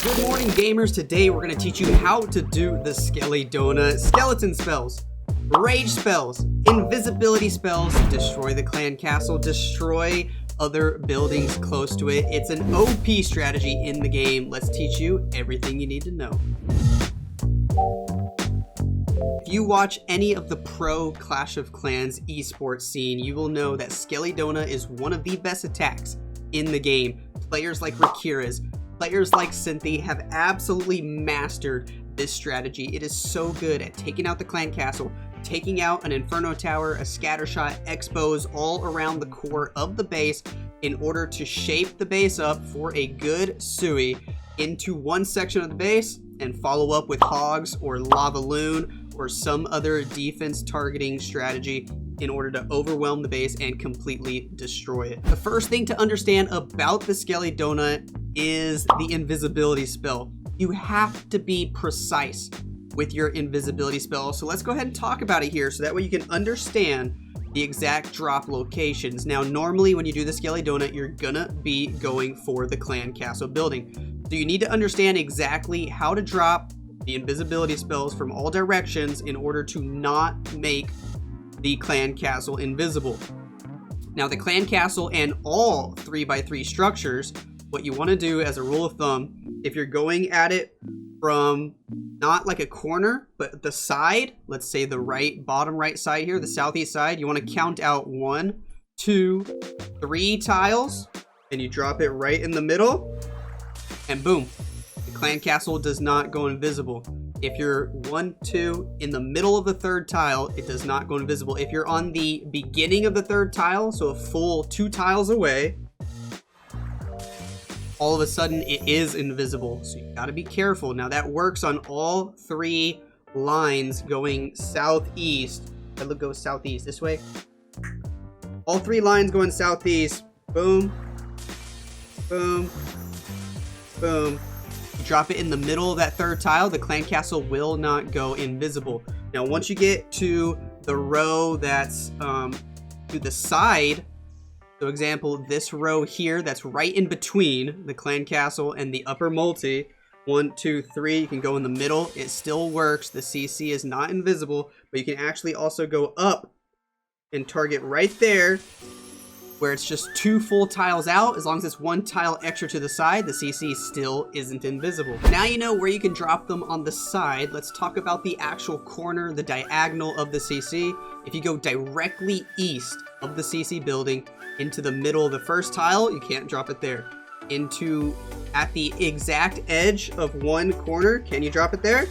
Good morning, gamers. Today we're going to teach you how to do the Skelly Donut skeleton spells, rage spells, invisibility spells, destroy the clan castle, destroy other buildings close to it. It's an OP strategy in the game. Let's teach you everything you need to know. If you watch any of the pro Clash of Clans esports scene, you will know that Skelly Donut is one of the best attacks in the game. Players like Rakira's, players like Cynthia have absolutely mastered this strategy. It is so good at taking out the clan castle, taking out an Inferno Tower, a Scattershot, Expos all around the core of the base in order to shape the base up for a good Sui into one section of the base and follow up with Hogs or Lava Loon or some other defense targeting strategy in order to overwhelm the base and completely destroy it. The first thing to understand about the Skelly Donut is the invisibility spell. You have to be precise with your invisibility spell. So let's go ahead and talk about it here so that way you can understand the exact drop locations. Now, normally when you do the Skelly Donut, you're gonna be going for the clan castle building. So you need to understand exactly how to drop the invisibility spells from all directions in order to not make the clan castle invisible. Now, the clan castle and all 3x3 structures, what you want to do as a rule of thumb, if you're going at it from not like a corner, but the side, let's say the right, bottom right side here, the southeast side, you want to count out 1, 2, 3 tiles, and you drop it right in the middle, and boom, the clan castle does not go invisible. If you're 1, 2 in the middle of the third tile, it does not go invisible. If you're on the beginning of the third tile, so a full 2 tiles away, all of a sudden it is invisible. So you gotta be careful. Now that works on all 3 lines going southeast. Let's go southeast this way. All 3 lines going southeast. Boom, boom, boom. Drop it in the middle of that third tile, the clan castle will not go invisible. Now, once you get to the row that's to the side, so example, this row here that's right in between the clan castle and the upper multi, 1, 2, 3, you can go in the middle. It still works. The CC is not invisible, but you can actually also go up and target right there where it's just 2 full tiles out. As long as it's 1 tile extra to the side, the CC still isn't invisible. Now you know where you can drop them on the side. Let's talk about the actual corner, the diagonal of the CC. If you go directly east of the CC building into the middle of the first tile, you can't drop it there. At the exact edge of one corner, can you drop it there?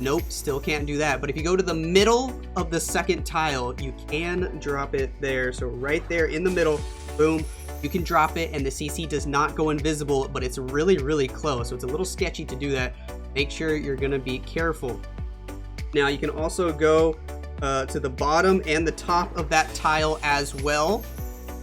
Nope, still can't do that. But if you go to the middle of the second tile, you can drop it there. So right there in the middle, boom, you can drop it and the CC does not go invisible, but it's really, really close. So it's a little sketchy to do that. Make sure you're gonna be careful. Now you can also go to the bottom and the top of that tile as well.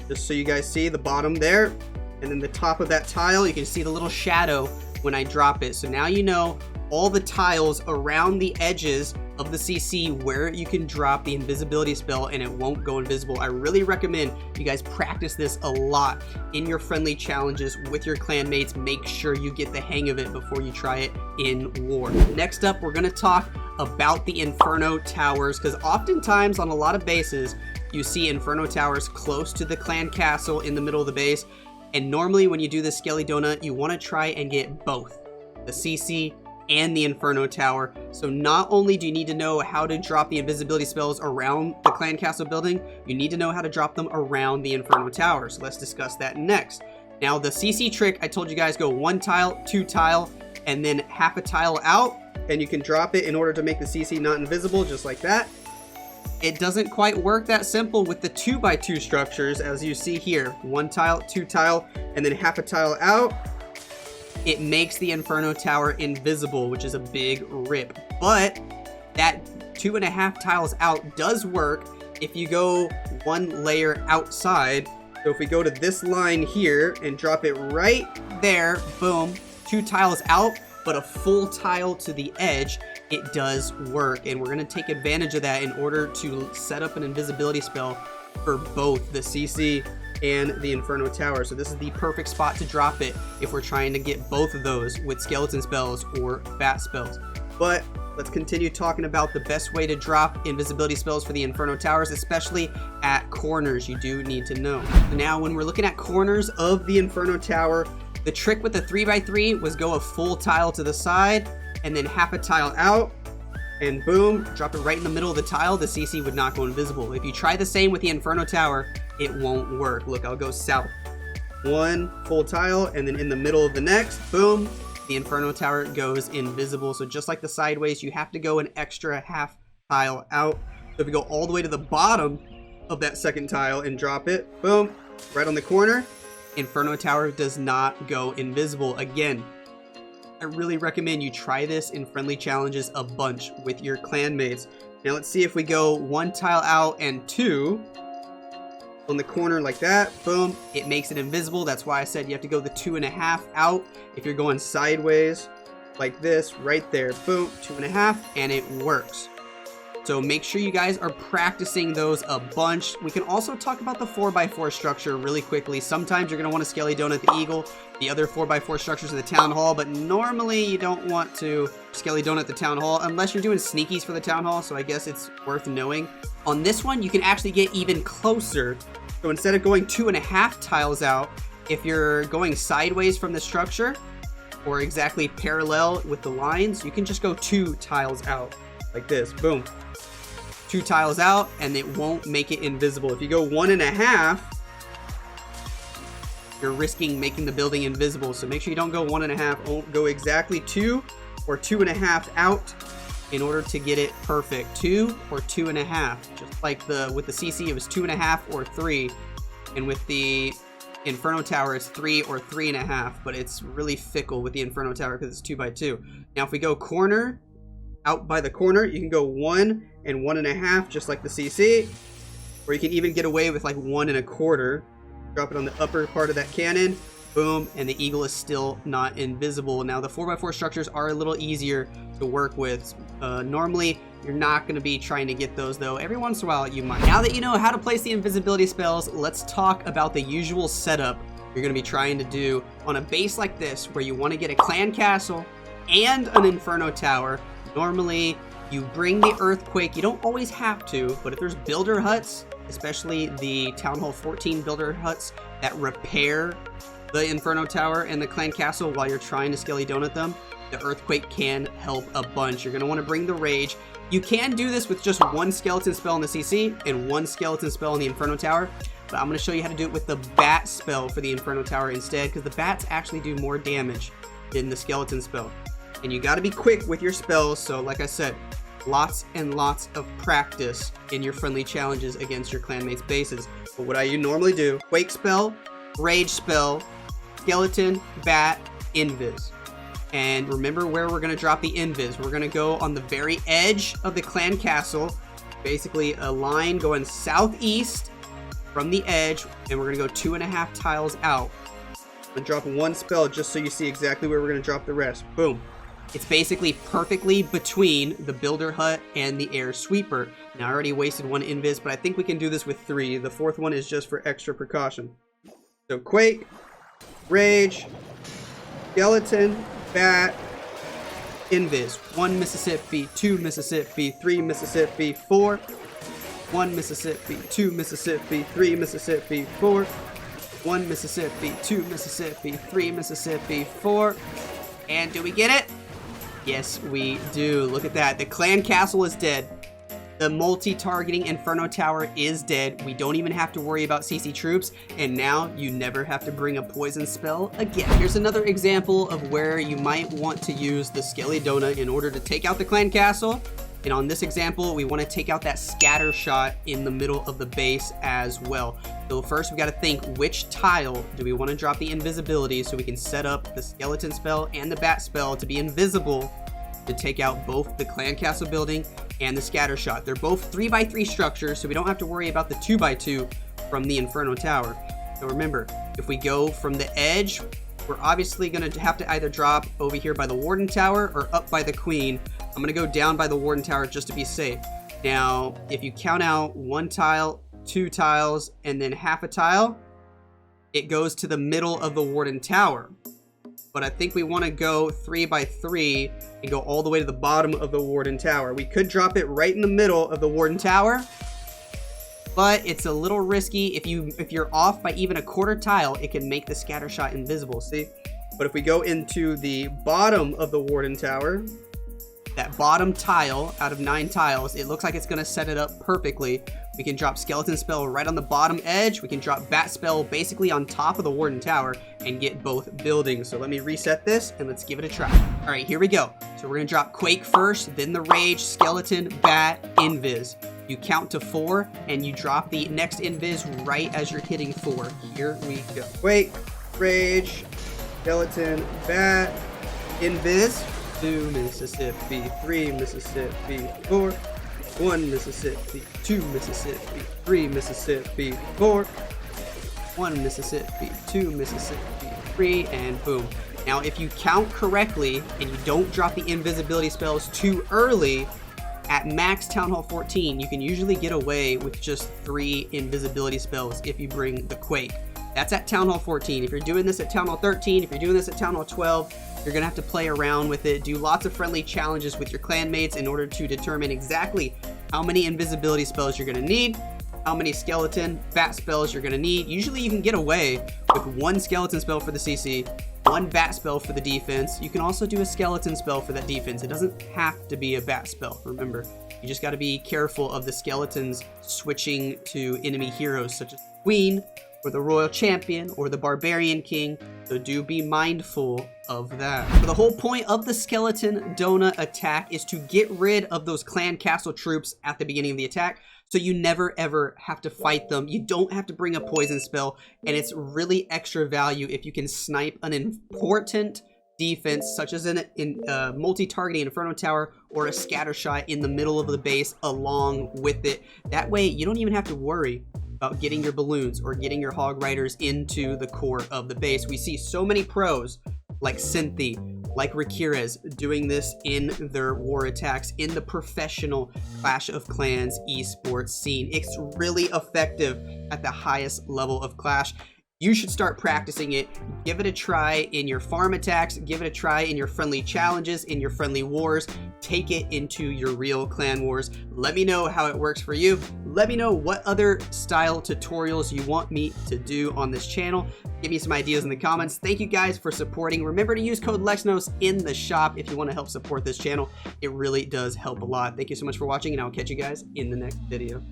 Just so you guys see the bottom there. And then the top of that tile, you can see the little shadow when I drop it. So now you know all the tiles around the edges of the CC where you can drop the invisibility spell and it won't go invisible. I really recommend you guys practice this a lot in your friendly challenges with your clan mates. Make sure you get the hang of it before you try it in war. Next up, we're gonna talk about the Inferno Towers, because oftentimes on a lot of bases, you see Inferno Towers close to the clan castle in the middle of the base. And normally when you do the Skelly Donut, you wanna try and get both the CC and the Inferno Tower. So not only do you need to know how to drop the invisibility spells around the clan castle building, you need to know how to drop them around the Inferno Tower. So let's discuss that next. Now the CC trick, I told you guys, go 1 tile, 2 tile, and then half a tile out, and you can drop it in order to make the CC not invisible, just like that. It doesn't quite work that simple with the 2x2 structures, as you see here. 1 tile, 2 tile, and then half a tile out. It makes the Inferno Tower invisible, which is a big rip. But that 2.5 tiles out does work if you go 1 layer outside. So if we go to this line here and drop it right there, boom, 2 tiles out, but a full tile to the edge, it does work. And we're gonna take advantage of that in order to set up an invisibility spell for both the CC and the Inferno Tower. So this is the perfect spot to drop it if we're trying to get both of those with skeleton spells or bat spells. But let's continue talking about the best way to drop invisibility spells for the Inferno Towers, especially at corners. You do need to know. Now, when we're looking at corners of the Inferno Tower, the trick with the 3x3 was go a full tile to the side and then half a tile out, and boom, drop it right in the middle of the tile. The CC would not go invisible. If you try the same with the Inferno Tower, it won't work. Look, I'll go south. One full tile, and then in the middle of the next, boom, the Inferno Tower goes invisible. So just like the sideways, you have to go an extra half tile out. So if you go all the way to the bottom of that second tile and drop it, boom, right on the corner, Inferno Tower does not go invisible. Again, I really recommend you try this in friendly challenges a bunch with your clanmates. Now let's see if we go one tile out and two on the corner like that, boom, it makes it invisible. That's why I said you have to go the 2.5 out. If you're going sideways like this, right there, boom, 2.5, and it works. So make sure you guys are practicing those a bunch. We can also talk about the 4x4 structure really quickly. Sometimes you're going to want to Skelly Donut the Eagle, the other 4x4 structures in the Town Hall, but normally you don't want to Skelly Donut the Town Hall unless you're doing sneakies for the Town Hall, so I guess it's worth knowing. On this one, you can actually get even closer. So instead of going 2.5 tiles out, if you're going sideways from the structure or exactly parallel with the lines, you can just go 2 tiles out like this, boom. 2 tiles out, and it won't make it invisible. If you go 1.5, you're risking making the building invisible. So make sure you don't go 1.5. Go exactly 2 or 2.5 out in order to get it perfect. 2 or 2.5. Just like with the CC, it was 2.5 or 3, and with the Inferno Tower, it's 3 or 3.5. But it's really fickle with the Inferno Tower because it's 2x2. Now, if we go corner, out by the corner, you can go 1 and 1.5, just like the CC, or you can even get away with like 1.25. Drop it on the upper part of that cannon, boom, and the Eagle is still not invisible. Now the 4x4 structures are a little easier to work with. Normally you're not going to be trying to get those, though every once in a while you might. Now that you know how to place the invisibility spells, let's talk about the usual setup you're going to be trying to do on a base like this, where you want to get a clan castle and an Inferno Tower. Normally, you bring the Earthquake. You don't always have to, but if there's builder huts, especially the Town Hall 14 builder huts that repair the Inferno Tower and the Clan Castle while you're trying to Skelly Donut them, the Earthquake can help a bunch. You're going to want to bring the Rage. You can do this with just 1 skeleton spell in the CC and 1 skeleton spell in the Inferno Tower, but I'm going to show you how to do it with the Bat spell for the Inferno Tower instead, because the Bats actually do more damage than the skeleton spell. And you got to be quick with your spells. So like I said, lots and lots of practice in your friendly challenges against your clanmates' bases. But what I normally do, Quake spell, Rage spell, skeleton, bat, invis. And remember where we're going to drop the invis. We're going to go on the very edge of the clan castle, basically a line going southeast from the edge, and we're going to go 2.5 tiles out. And drop 1 spell just so you see exactly where we're going to drop the rest. Boom. It's basically perfectly between the builder hut and the air sweeper. Now, I already wasted 1 invis, but I think we can do this with 3. The 4th one is just for extra precaution. So Quake, Rage, Skeleton, Bat, Invis. 1 Mississippi, 2 Mississippi, 3 Mississippi, 4. 1 Mississippi, 2 Mississippi, 3 Mississippi, 4. 1 Mississippi, 2 Mississippi, 3 Mississippi, 4. And do we get it? Yes, we do. Look at that. The clan castle is dead. The multi-targeting Inferno Tower is dead. We don't even have to worry about CC troops. And now you never have to bring a poison spell again. Here's another example of where you might want to use the Skelly Donut in order to take out the clan castle. And on this example, we want to take out that scatter shot in the middle of the base as well. So first, we got to think, which tile do we want to drop the invisibility so we can set up the skeleton spell and the bat spell to be invisible to take out both the clan castle building and the scatter shot. They're both 3x3 structures, so we don't have to worry about the 2x2 from the Inferno Tower. So remember, if we go from the edge, we're obviously going to have to either drop over here by the Warden Tower or up by the Queen. I'm going to go down by the Warden Tower just to be safe. Now, if you count out 1 tile, 2 tiles, and then half a tile, it goes to the middle of the Warden Tower. But I think we want to go 3 by 3 and go all the way to the bottom of the Warden Tower. We could drop it right in the middle of the Warden Tower, but it's a little risky. If you're off by even a quarter tile, it can make the scatter shot invisible, see? But if we go into the bottom of the Warden Tower, that bottom tile out of 9 tiles, it looks like it's going to set it up perfectly. We can drop Skeleton Spell right on the bottom edge. We can drop Bat Spell basically on top of the Warden Tower and get both buildings. So let me reset this and let's give it a try. All right, here we go. So we're going to drop Quake first, then the Rage, Skeleton, Bat, Invis. You count to 4 and you drop the next Invis right as you're hitting 4. Here we go. Quake, Rage, Skeleton, Bat, Invis. 2 Mississippi, 3 Mississippi, 4, 1 Mississippi, 2 Mississippi, 3 Mississippi, 4, 1 Mississippi, 2 Mississippi, 3, and boom. Now, if you count correctly and you don't drop the invisibility spells too early, at max Town Hall 14, you can usually get away with just 3 invisibility spells if you bring the Quake. That's at Town Hall 14. If you're doing this at Town Hall 13, if you're doing this at Town Hall 12, you're going to have to play around with it, do lots of friendly challenges with your clanmates in order to determine exactly how many invisibility spells you're going to need, how many skeleton, bat spells you're going to need. Usually you can get away with 1 skeleton spell for the CC, 1 bat spell for the defense. You can also do a skeleton spell for that defense. It doesn't have to be a bat spell, remember. You just got to be careful of the skeletons switching to enemy heroes such as Queen, or the Royal Champion, or the Barbarian King, so do be mindful of that. So the whole point of the Skeleton Donut attack is to get rid of those clan castle troops at the beginning of the attack, so you never ever have to fight them. You don't have to bring a poison spell, and it's really extra value if you can snipe an important defense, such as a multi-targeting Inferno Tower or a scatter shot in the middle of the base along with it. That way, you don't even have to worry about getting your balloons or getting your hog riders into the core of the base. We see so many pros like Cynthia, like Rakirez doing this in their war attacks in the professional Clash of Clans esports scene. It's really effective at the highest level of Clash. You should start practicing it. Give it a try in your farm attacks. Give it a try in your friendly challenges, in your friendly wars. Take it into your real clan wars. Let me know how it works for you. Let me know what other style tutorials you want me to do on this channel. Give me some ideas in the comments. Thank you guys for supporting. Remember to use code Lexnos in the shop if you want to help support this channel. It really does help a lot. Thank you so much for watching, and I'll catch you guys in the next video.